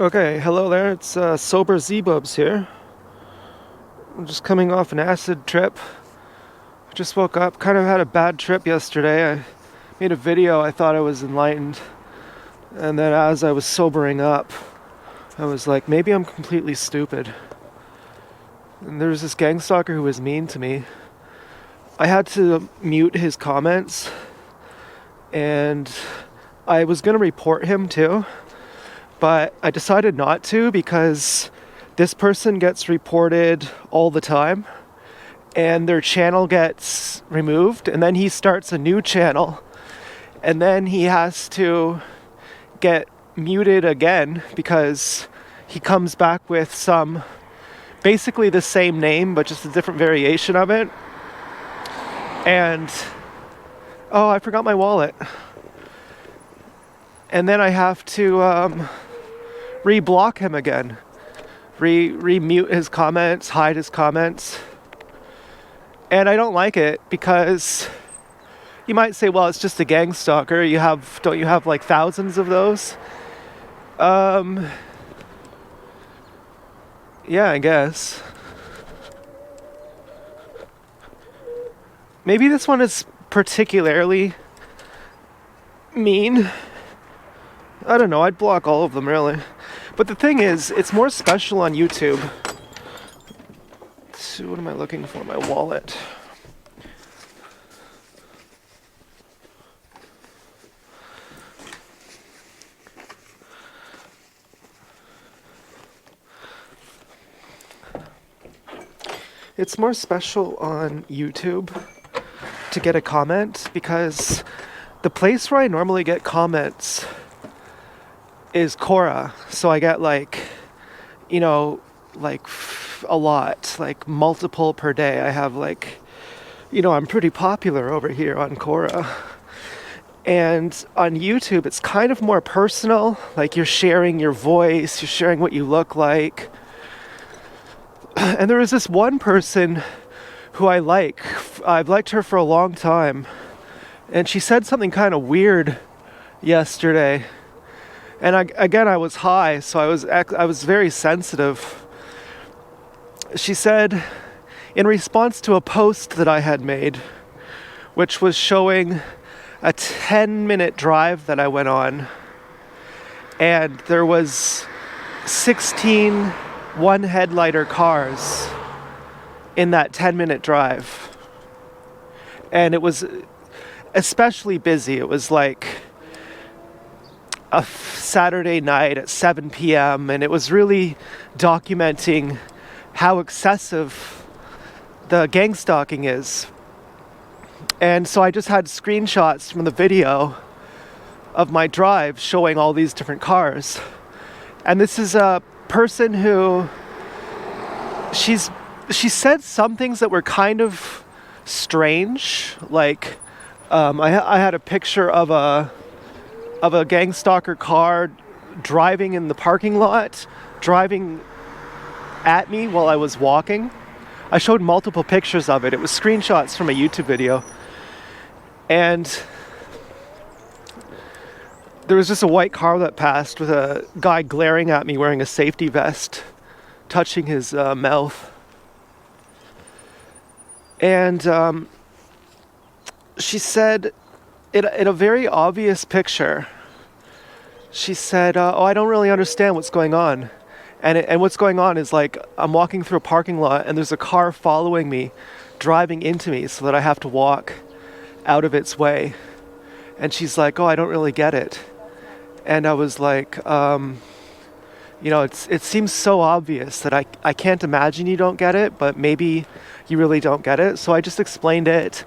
Okay, hello there. It's Sober Z-Bubs here. I'm just coming off an acid trip. I just woke up. Kind of had a bad trip yesterday. I made a video. I thought I was enlightened. And then as I was sobering up, I was like, maybe I'm completely stupid. And there was this gangstalker who was mean to me. I had to mute his comments. And I was going to report him too. But I decided not to because this person gets reported all the time and their channel gets removed, and then he starts a new channel and then he has to get muted again because he comes back with some basically the same name but just a different variation of it. And oh, I forgot my wallet. And then I have to re-block him again, re-mute his comments, hide his comments. And I don't like it because you might say, well, it's just a gang stalker. Don't you have like thousands of those? Yeah, I guess. Maybe this one is particularly mean. I don't know, I'd block all of them really. But the thing is, it's more special on YouTube. So what am I looking for? My wallet. It's more special on YouTube to get a comment because the place where I normally get comments is Quora. So I get like a lot, like multiple per day. I have I'm pretty popular over here on Quora. And on YouTube, it's kind of more personal. Like you're sharing your voice, you're sharing what you look like. And there was this one person who I've liked her for a long time. And she said something kind of weird yesterday. And I was high, so I was very sensitive. She said, in response to a post that I had made, which was showing a 10-minute drive that I went on, and there was 16 one-headlighter cars in that 10-minute drive. And it was especially busy. It was like a Saturday night at 7 p.m. and it was really documenting how excessive the gangstalking is. And so I just had screenshots from the video of my drive showing all these different cars. And this is a person who she said some things that were kind of strange. Like I had a picture of a gangstalker car driving in the parking lot, driving at me while I was walking. I showed multiple pictures of it. It was screenshots from a YouTube video. And there was just a white car that passed with a guy glaring at me wearing a safety vest, touching his mouth. And she said, in a very obvious picture, she said, oh, I don't really understand what's going on. And what's going on is like, I'm walking through a parking lot and there's a car following me, driving into me so that I have to walk out of its way. And she's like, oh, I don't really get it. And I was like, it seems so obvious that I can't imagine you don't get it, but maybe you really don't get it. So I just explained it.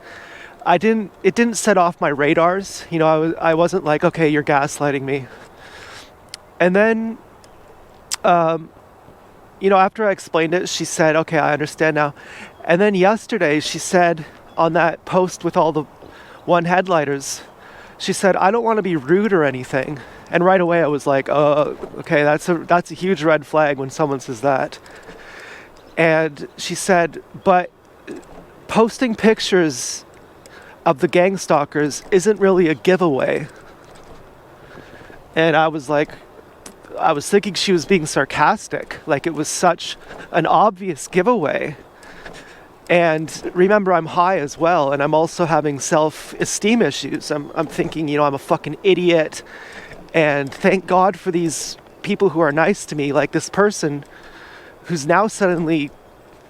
It didn't set off my radars. I wasn't like, okay, you're gaslighting me. And then, after I explained it, she said, okay, I understand now. And then yesterday she said on that post with all the one headlighters, she said, I don't want to be rude or anything. And right away I was like, oh, okay, that's a huge red flag when someone says that. And she said, but posting pictures of the gang stalkers isn't really a giveaway. And I was like, I was thinking she was being sarcastic, like it was such an obvious giveaway. And remember, I'm high as well, and I'm also having self-esteem issues. I'm thinking, I'm a fucking idiot, and thank God for these people who are nice to me, like this person who's now suddenly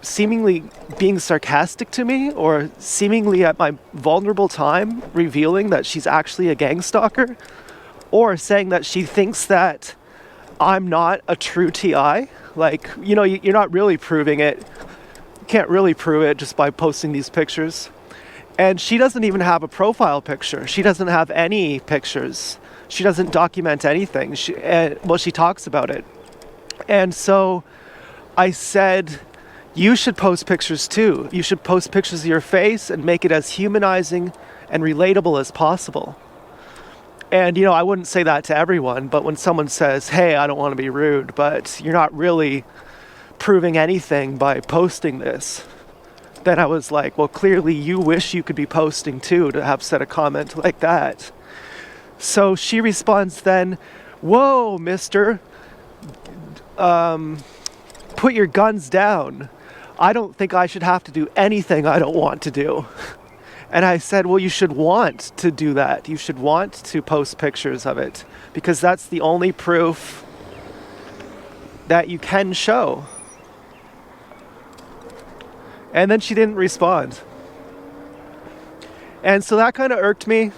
seemingly being sarcastic to me, or seemingly at my vulnerable time revealing that she's actually a gang stalker, or saying that she thinks that I'm not a true TI. Like, you're not really proving it. You can't really prove it just by posting these pictures. And she doesn't even have a profile picture. She doesn't have any pictures. She doesn't document anything. She talks about it. And so I said, you should post pictures too. You should post pictures of your face and make it as humanizing and relatable as possible. And, I wouldn't say that to everyone, but when someone says, hey, I don't want to be rude, but you're not really proving anything by posting this, then I was like, well, clearly you wish you could be posting too, to have said a comment like that. So she responds then, whoa, mister, put your guns down. I don't think I should have to do anything I don't want to do. And I said, well, you should want to do that. You should want to post pictures of it, because that's the only proof that you can show. And then she didn't respond. And so that kind of irked me,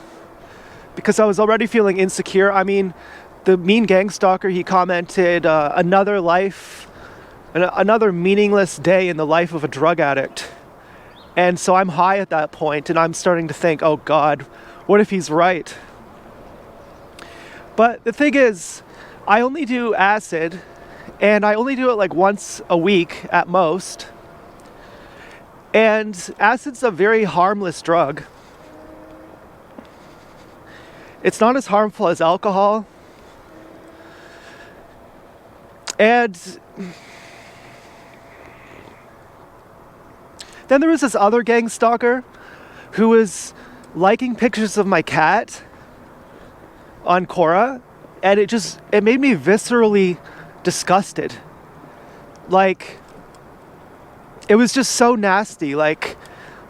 because I was already feeling insecure. I mean, the mean gang stalker, he commented, another life, another meaningless day in the life of a drug addict. And so I'm high at that point, and I'm starting to think, oh God, what if he's right? But the thing is, I only do acid, and I only do it like once a week at most. And acid's a very harmless drug. It's not as harmful as alcohol. And then there was this other gang stalker who was liking pictures of my cat on Quora, and it made me viscerally disgusted. Like, it was just so nasty. Like,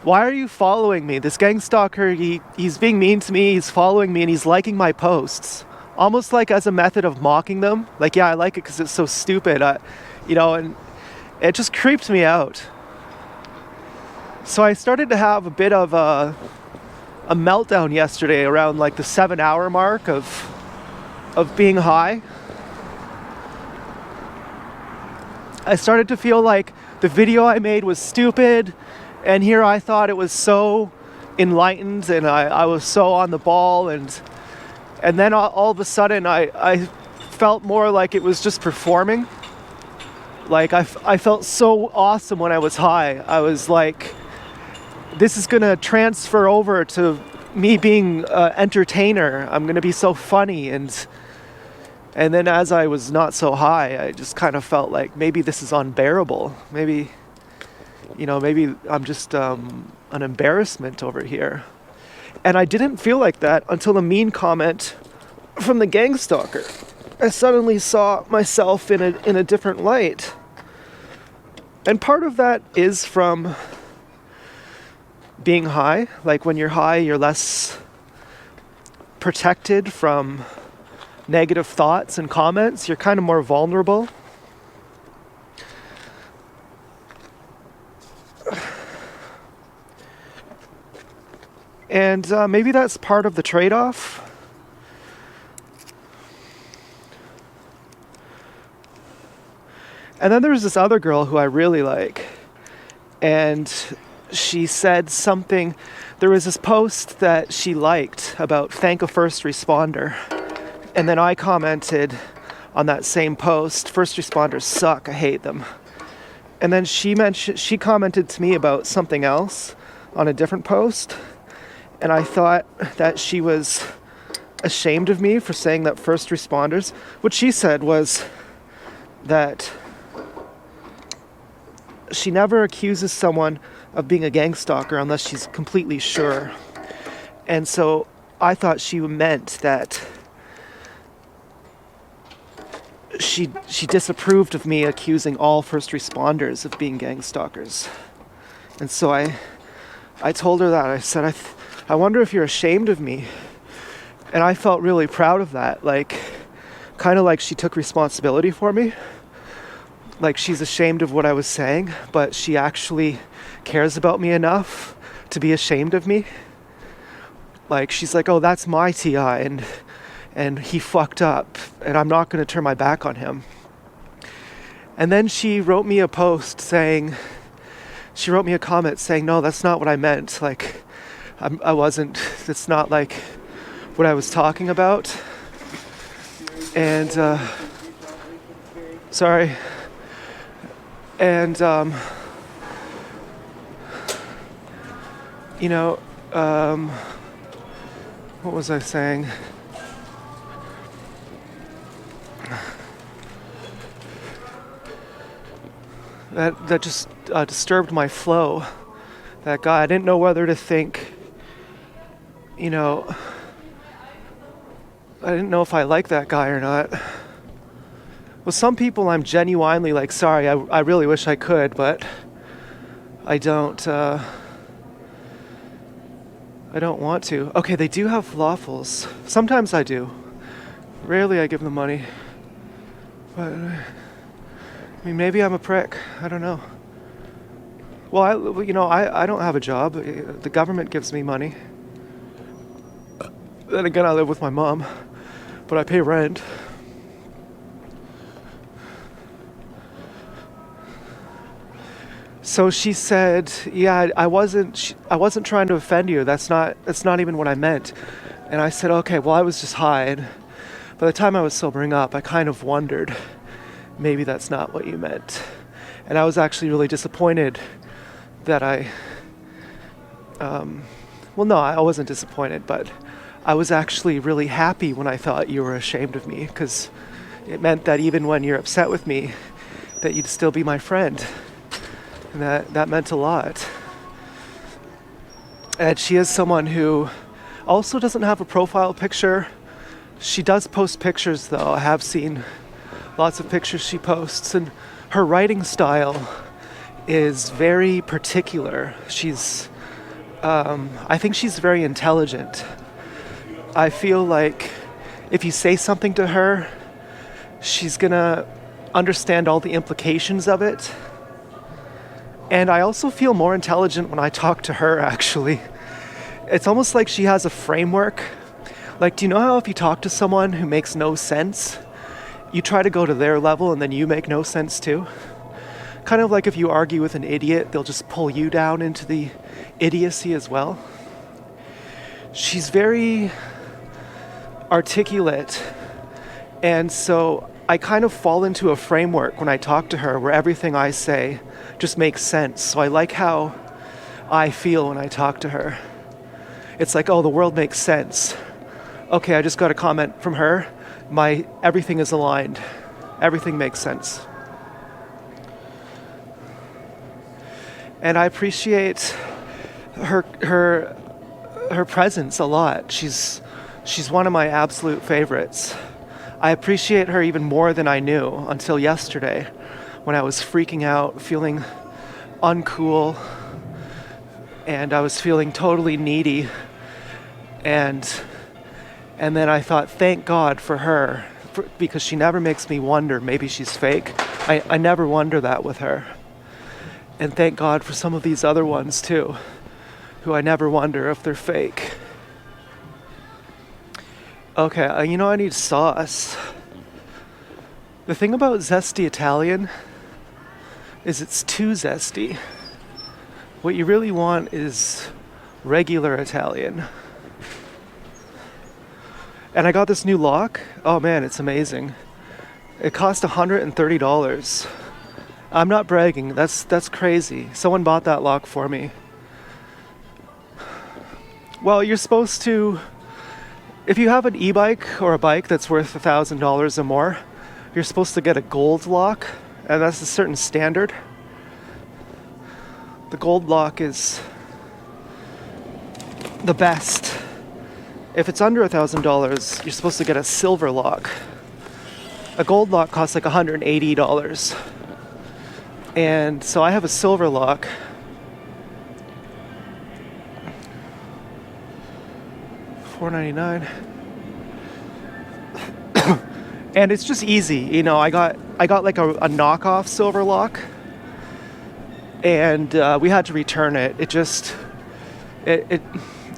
why are you following me? This gang stalker, he's being mean to me, he's following me, and he's liking my posts. Almost like as a method of mocking them. Like, yeah, I like it because it's so stupid, and it just creeped me out. So I started to have a bit of a meltdown yesterday around like the 7-hour mark of being high. I started to feel like the video I made was stupid, and here I thought it was so enlightened, and I was so on the ball, and then all of a sudden I felt more like it was just performing. Like I felt so awesome when I was high. I was like, this is gonna transfer over to me being an entertainer. I'm gonna be so funny, and then as I was not so high, I just kind of felt like maybe this is unbearable. Maybe I'm just an embarrassment over here. And I didn't feel like that until the mean comment from the gang stalker. I suddenly saw myself in a different light. And part of that is from being high. Like, when you're high, you're less protected from negative thoughts and comments. You're kind of more vulnerable. And maybe that's part of the trade-off. And then there's this other girl who I really like, and she said something. There was this post that she liked about thank a first responder, and then I commented on that same post, first responders suck, I hate them. And then she commented to me about something else on a different post, and I thought that she was ashamed of me for saying that first responders. What she said was that she never accuses someone of being a gang stalker unless she's completely sure. And so I thought she meant that she disapproved of me accusing all first responders of being gang stalkers. And so I told her that. I said, I wonder if you're ashamed of me. And I felt really proud of that. Like, kind of like she took responsibility for me. Like, she's ashamed of what I was saying, but she actually cares about me enough to be ashamed of me. Like, she's like, oh, that's my TI, and he fucked up, and I'm not going to turn my back on him. And then she wrote me a comment saying, no, that's not what I meant. Like, I wasn't, it's not like what I was talking about. And, sorry. And, what was I saying? That just disturbed my flow. That guy, I didn't know whether to think, I didn't know if I liked that guy or not. With some people, I'm genuinely like, sorry, I really wish I could, but I don't want to. Okay, they do have falafels. Sometimes I do. Rarely I give them money. But, maybe I'm a prick. I don't know. Well, I don't have a job. The government gives me money. Then again, I live with my mom, but I pay rent. So she said, yeah, I wasn't trying to offend you. That's not even what I meant. And I said, okay, well, I was just high. And by the time I was sobering up, I kind of wondered, maybe that's not what you meant. And I was actually really disappointed that I wasn't disappointed, but I was actually really happy when I thought you were ashamed of me, because it meant that even when you're upset with me, that you'd still be my friend. And that meant a lot. And she is someone who also doesn't have a profile picture. She does post pictures, though. I have seen lots of pictures she posts, and her writing style is very particular. I think she's very intelligent. I feel like if you say something to her, she's gonna understand all the implications of it. And I also feel more intelligent when I talk to her, actually. It's almost like she has a framework. Like, do you know how if you talk to someone who makes no sense, you try to go to their level and then you make no sense too? Kind of like if you argue with an idiot, they'll just pull you down into the idiocy as well. She's very articulate, and so I kind of fall into a framework when I talk to her where everything I say just makes sense. So I like how I feel when I talk to her. It's like, oh, the world makes sense. Okay, I just got a comment from her. Everything is aligned. Everything makes sense. And I appreciate her presence a lot. She's one of my absolute favorites. I appreciate her even more than I knew until yesterday, when I was freaking out, feeling uncool, and I was feeling totally needy. And then I thought, thank God for her, because she never makes me wonder, maybe she's fake. I never wonder that with her. And thank God for some of these other ones too, who I never wonder if they're fake. Okay, I need sauce. The thing about zesty Italian is it's too zesty. What you really want is regular Italian. And I got this new lock. Oh man, it's amazing. It cost $130. I'm not bragging, that's crazy. Someone bought that lock for me. Well, you're supposed to, if you have an e-bike or a bike that's worth $1,000 or more, you're supposed to get a gold lock, and that's a certain standard. The gold lock is the best. If it's under $1,000, you're supposed to get a silver lock. A gold lock costs like $180. And so I have a silver lock. $4.99. And it's just easy, you know. I got like a knockoff silver lock, and we had to return it. It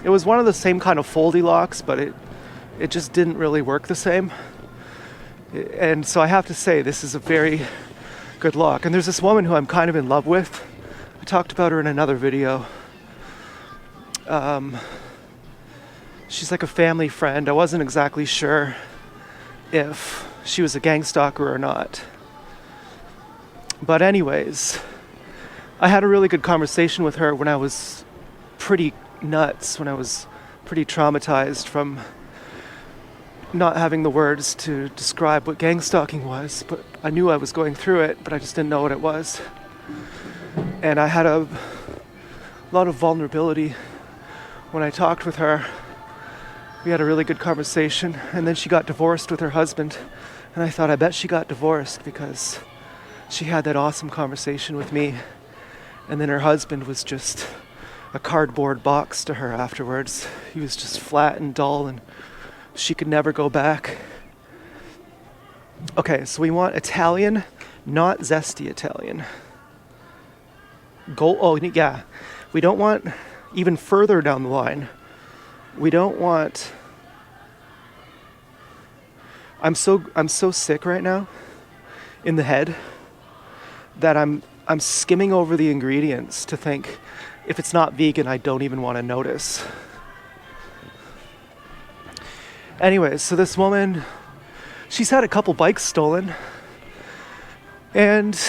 was one of the same kind of foldy locks, but it just didn't really work the same. And so I have to say, this is a very good lock. And there's this woman who I'm kind of in love with. I talked about her in another video. She's like a family friend. I wasn't exactly sure if she was a gangstalker or not. But anyways, I had a really good conversation with her when I was pretty nuts, when I was pretty traumatized from not having the words to describe what gangstalking was. But I knew I was going through it, but I just didn't know what it was. And I had a lot of vulnerability when I talked with her. We had a really good conversation, and then she got divorced with her husband. And I thought, I bet she got divorced because she had that awesome conversation with me, and then her husband was just a cardboard box to her afterwards. He was just flat and dull, and she could never go back. Okay, so we want Italian, not zesty Italian. Oh yeah, we don't want even further down the line. We don't want. I'm so sick right now in the head that I'm skimming over the ingredients to think if it's not vegan, I don't even want to notice. Anyways, so this woman, she's had a couple bikes stolen, and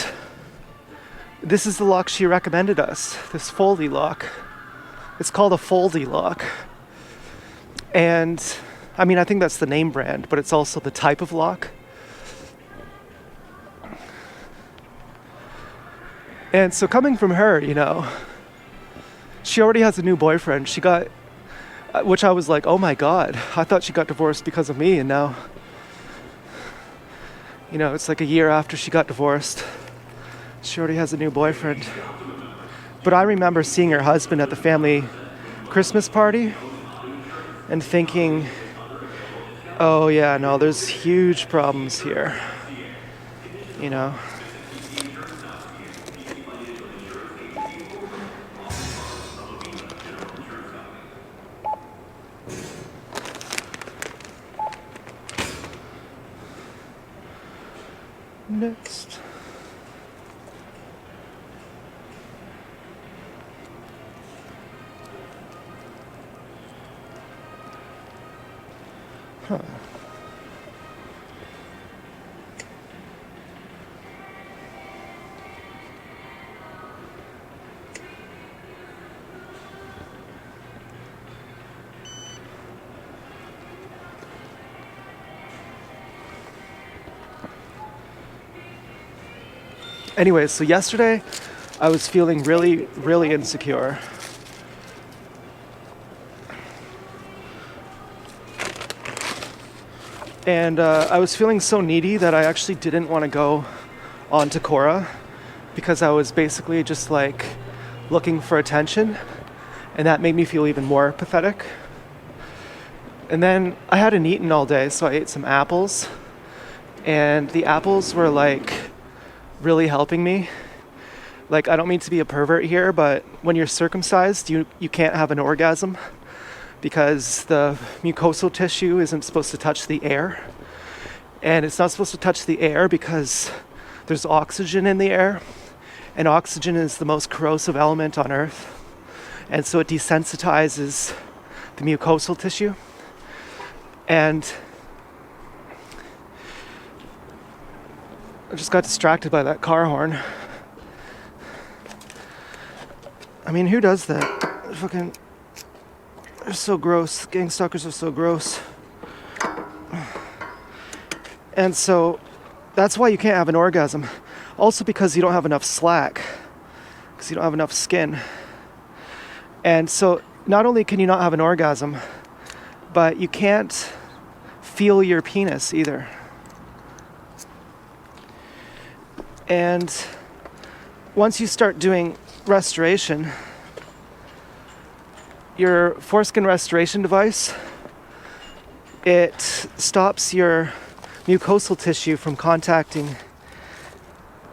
this is the lock she recommended us, this foldy lock. It's called a foldy lock. And I mean, I think that's the name brand, but it's also the type of lock. And so coming from her, you know, she already has a new boyfriend. She got, which I was like, oh my God, I thought she got divorced because of me. And now, you know, it's like a year after she got divorced. She already has a new boyfriend. But I remember seeing her husband at the family Christmas party and thinking, oh yeah, no, there's huge problems here, you know. Next. Huh. Anyways, so yesterday I was feeling really, really insecure. And I was feeling so needy that I actually didn't want to go on to Cora because I was basically just like looking for attention, and that made me feel even more pathetic. And then I hadn't eaten all day, so I ate some apples, and the apples were like really helping me. Like, I don't mean to be a pervert here, but when you're circumcised, you can't have an orgasm because the mucosal tissue isn't supposed to touch the air. And it's not supposed to touch the air because there's oxygen in the air, and oxygen is the most corrosive element on Earth. And so it desensitizes the mucosal tissue. And I just got distracted by that car horn. I mean, who does that? They're so gross. Gangstalkers are so gross. And so that's why you can't have an orgasm. Also because you don't have enough slack. Because you don't have enough skin. And so not only can you not have an orgasm, but you can't feel your penis either. And once you start doing restoration, your foreskin restoration device, it stops your mucosal tissue from contacting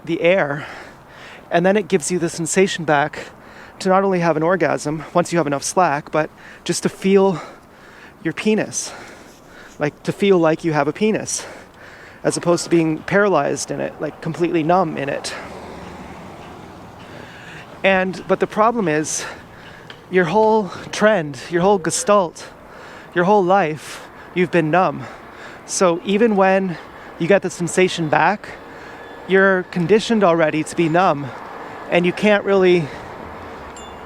the air, and then it gives you the sensation back to not only have an orgasm once you have enough slack, but just to feel your penis, like to feel like you have a penis, as opposed to being paralyzed in it, like completely numb in it. But the problem is, your whole trend, your whole gestalt, your whole life, you've been numb. So even when you get the sensation back, you're conditioned already to be numb, and you can't really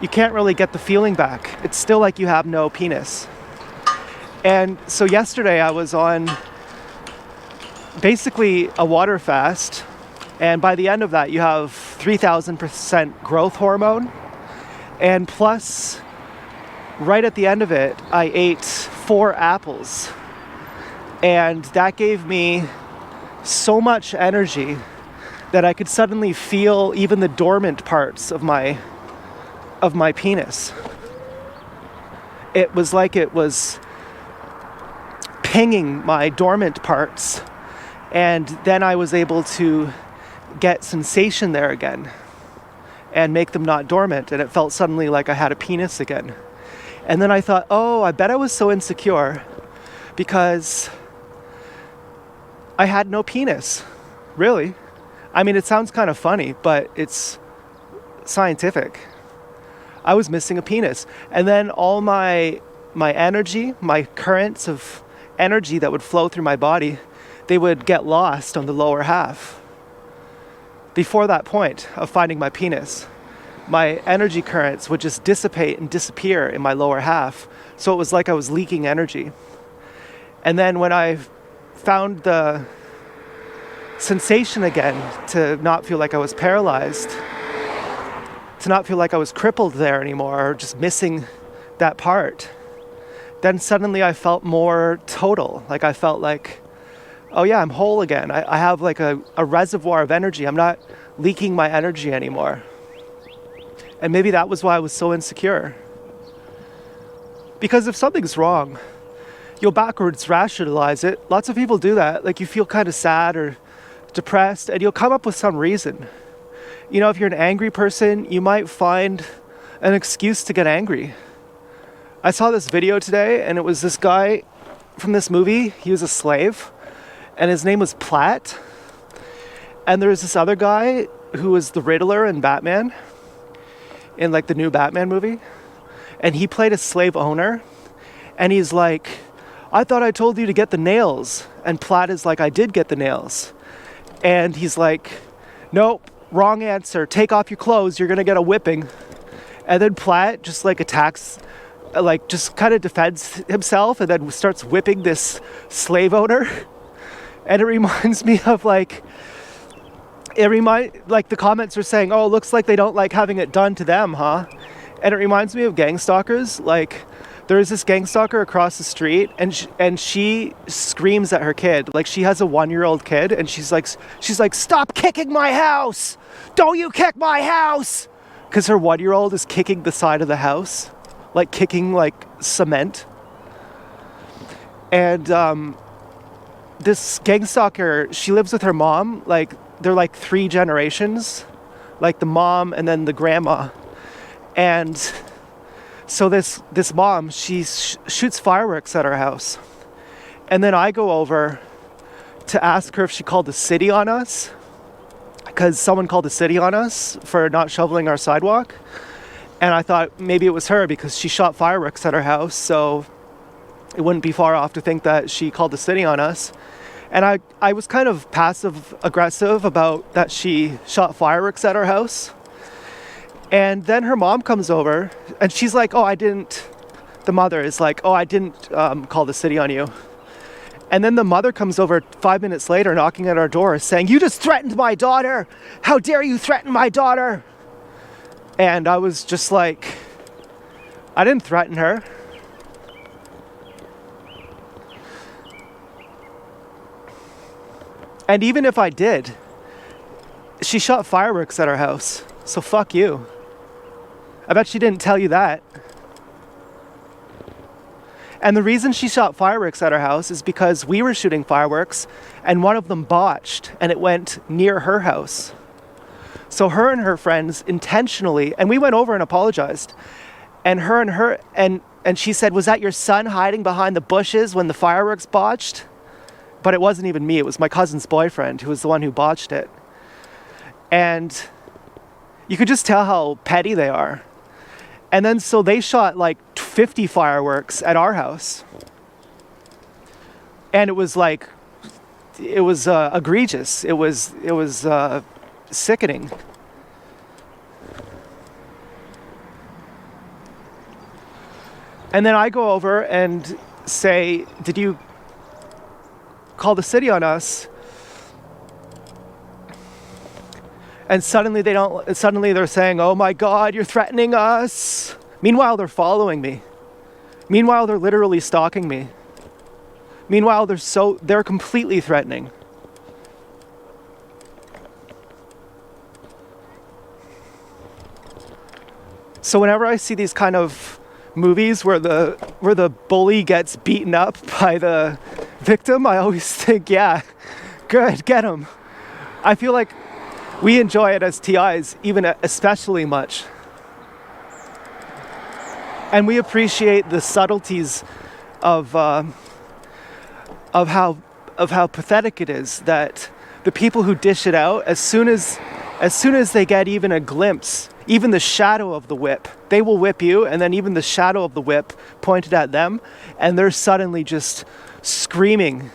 get the feeling back. It's still like you have no penis. And so yesterday I was on basically a water fast, and by the end of that you have 3,000% growth hormone, and plus right at the end of it I ate 4 apples, and that gave me so much energy that I could suddenly feel even the dormant parts of my penis. It was like it was pinging my dormant parts, and then I was able to get sensation there again and make them not dormant, and it felt suddenly like I had a penis again. And then I thought, oh, I bet I was so insecure because I had no penis. Really? I mean, it sounds kind of funny, but it's scientific. I was missing a penis. And then all my energy, my currents of energy that would flow through my body, they would get lost on the lower half. Before that point of finding my penis, my energy currents would just dissipate and disappear in my lower half. So it was like I was leaking energy. And then when I found the sensation again, to not feel like I was paralyzed, to not feel like I was crippled there anymore, or just missing that part, then suddenly I felt more total. Like I felt like, oh yeah, I'm whole again. I have like a reservoir of energy. I'm not leaking my energy anymore. And maybe that was why I was so insecure. Because if something's wrong, you'll backwards rationalize it. Lots of people do that. Like you feel kind of sad or depressed, and you'll come up with some reason. You know, if you're an angry person, you might find an excuse to get angry. I saw this video today, and it was this guy from this movie. He was a slave, and his name was Platt. And there was this other guy who was the Riddler in Batman, in like the new Batman movie. And he played a slave owner, and he's like, I thought I told you to get the nails. And Platt is like, I did get the nails. And he's like, nope, wrong answer. Take off your clothes. You're going to get a whipping. And then Platt just like attacks, like just kind of defends himself, and then starts whipping this slave owner. And it reminds me of like the comments are saying, oh, it looks like they don't like having it done to them, huh? And it reminds me of Gangstalkers. Like there's this Gangstalker across the street, and she screams at her kid. Like she has a 1-year-old kid, and she's like, stop kicking my house! Don't you kick my house! Because her 1-year-old is kicking the side of the house, like kicking like cement. And this Gangstalker, she lives with her mom. Like they're like 3 generations, like the mom and then the grandma. And so this mom, she shoots fireworks at our house. And then I go over to ask her if she called the city on us, because someone called the city on us for not shoveling our sidewalk. And I thought maybe it was her because she shot fireworks at our house, so it wouldn't be far off to think that she called the city on us. And I was kind of passive aggressive about that she shot fireworks at our house. And then her mom comes over, and she's like, oh, I didn't, the mother is like, oh, I didn't call the city on you. And then the mother comes over 5 minutes later, knocking at our door, saying, you just threatened my daughter! How dare you threaten my daughter! And I was just like, I didn't threaten her. And even if I did, She shot fireworks at our house, so fuck you. I bet she didn't tell you that. And the reason she shot fireworks at our house is because we were shooting fireworks and one of them botched and it went near her house. So her and her friends intentionally, and we went over and apologized. And she said, "Was that your son hiding behind the bushes when the fireworks botched?" But it wasn't even me, it was my cousin's boyfriend who was the one who botched it. And you could just tell how petty they are. And then so they shot like 50 fireworks at our house. And it was like, it was egregious. It was sickening. And then I go over and say, "Did you call the city on us?" And suddenly they're saying, "Oh my God, you're threatening us." Meanwhile, they're following me. Meanwhile, they're literally stalking me. Meanwhile, they're completely threatening. So whenever I see these kind of movies where the bully gets beaten up by the victim, I always think, yeah, good, get him. I feel like we enjoy it as TIs, even especially much. And we appreciate the subtleties of how pathetic it is that the people who dish it out, as soon as they get even a glimpse, even the shadow of the whip, they will whip you, and then even the shadow of the whip pointed at them, and they're suddenly just screaming.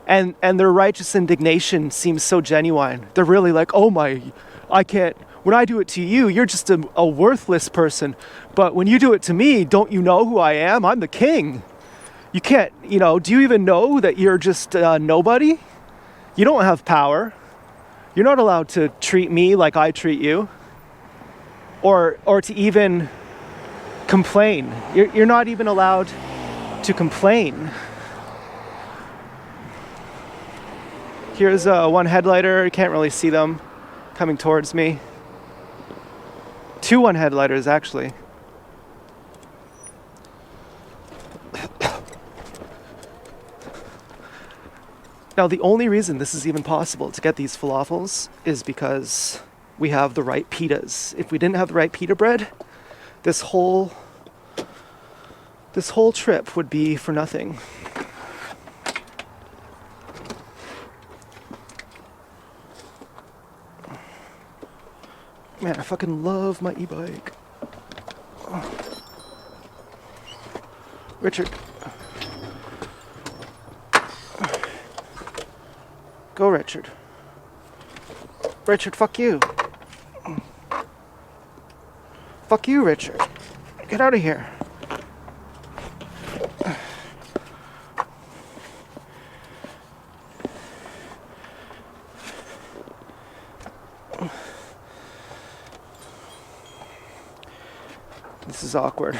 And their righteous indignation seems so genuine. They're really like, "Oh my, I can't, when I do it to you, you're just a worthless person. But when you do it to me, don't you know who I am? I'm the king. You can't, do you even know that you're just nobody? You don't have power. You're not allowed to treat me like I treat you. Or to even complain. You're not even allowed to complain." Here's one headlighter. You can't really see them coming towards me. 2 one-headlighters, actually. Now, the only reason this is even possible to get these falafels is because we have the right pitas. If we didn't have the right pita bread, this whole trip would be for nothing. Man, I fucking love my e-bike. Oh. Richard. Go, Richard. Richard, fuck you. Fuck you, Richard. Get out of here. This is awkward.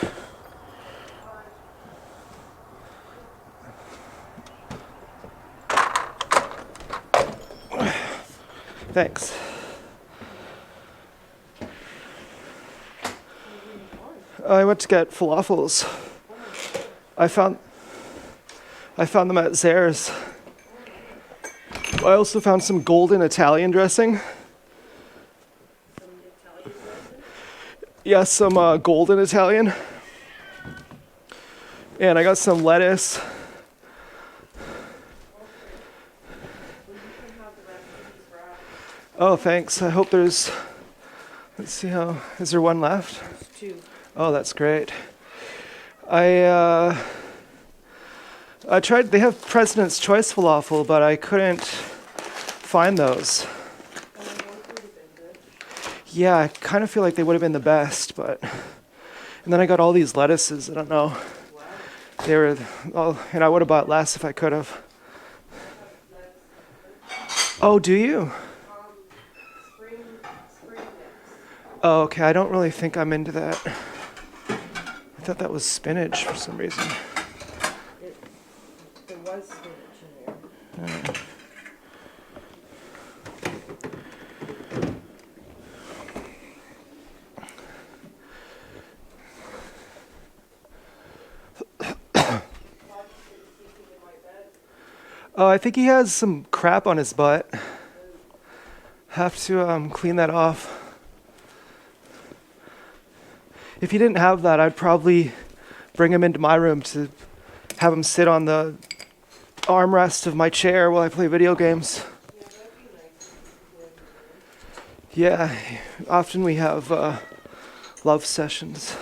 Thanks. I went to get falafels. I found them at Zare's. I also found some golden Italian dressing. Yeah, some golden Italian. And I got some lettuce. Oh, thanks. I hope there's, let's see how, is there one left? 2. Oh, that's great. I tried, they have President's Choice falafel, but I couldn't find those. Yeah, I kind of feel like they would have been the best, but, and then I got all these lettuces, I don't know. They were, and I would have bought less if I could have. Oh, do you? Oh, okay, I don't really think I'm into that. I thought that was spinach for some reason. There was spinach in there. Oh, I think he has some crap on his butt. Have to clean that off. If he didn't have that, I'd probably bring him into my room to have him sit on the armrest of my chair while I play video games. Yeah, often we have love sessions.